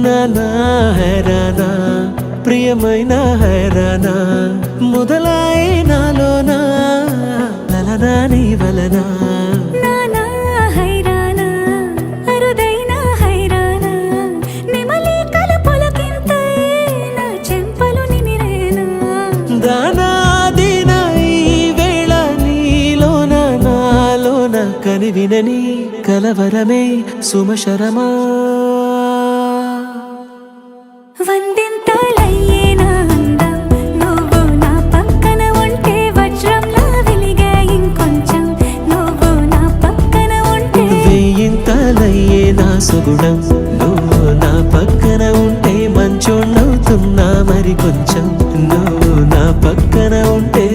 నానా హైరానా ప్రియమైన హైరానా మొదలాయి నాలోనా లలనా నీ వలనా నానా హైరానా అరుదైన హైరానా నెమలి కలపులకింతై నా చెంపలు నిమిరేనా దానాదిన ఈ వేళ నీలోన నాలోన కనివినని కలవరమే సుమశరమా వందింతలయ్యేనా అందం నువ్వు నా పక్కన ఉంటే వజ్రంలా వెలిగే ఇంకొంచెం నువ్వు నా పక్కన ఉంటే వెయ్యింతలయ్యే నా సుగుణం నువ్వు నా పక్కన ఉంటే మంచోణ్ణవుతున్నా మరి కొంచెం నువ్వు నా పక్కన ఉంటే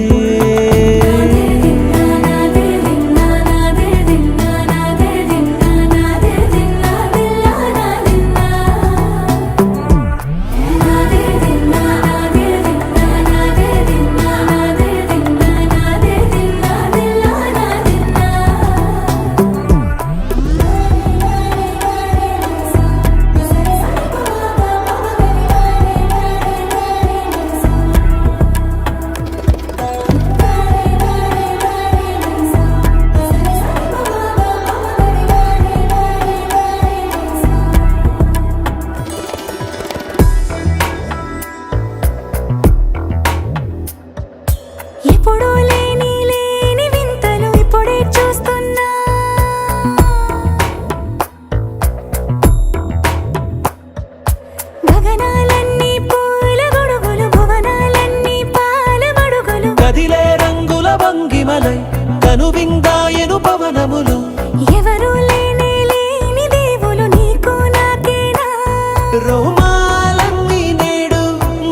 ఎప్పుడూ లేని వింతలు ఇప్పుడే చూస్తున్నా గగనాలన్నీ పూల గొడుగులు భువనాలన్నీ పాల మడుగులు కదిలే రంగుల భంగిమలై కనువిందాయను పవనములు ఎవరూ లేని దేవులు నీకు నాకేనా రోమాలన్నీ నేడు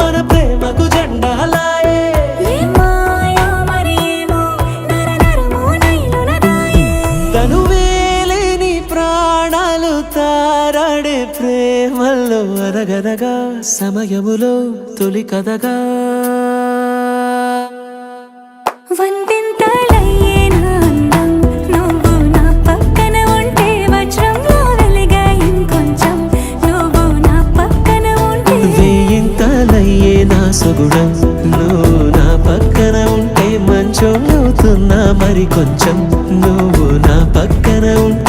మన ప్రేమకు జెండాలాయే ఏ మాయో మరేమో నరనరమో నైలునదాయే తనువేలేని ప్రాణాలు తారాడే ప్రేమల్లో అనగనగా సమయములో తొలి కథగా వందింతలయ్యేనా అందం నువ్వు నా పక్కన ఉంటే వజ్రంలా వెలిగే ఇంకొంచెం నువ్వు నా పక్కన ఉంటే వెయ్యింతలయ్యే నా సుగుణం నువ్వు నా పక్కన ఉంటే మంచోణ్ణవుతున్నా మరి కొంచెం నువ్వు నా పక్కన ఉంటే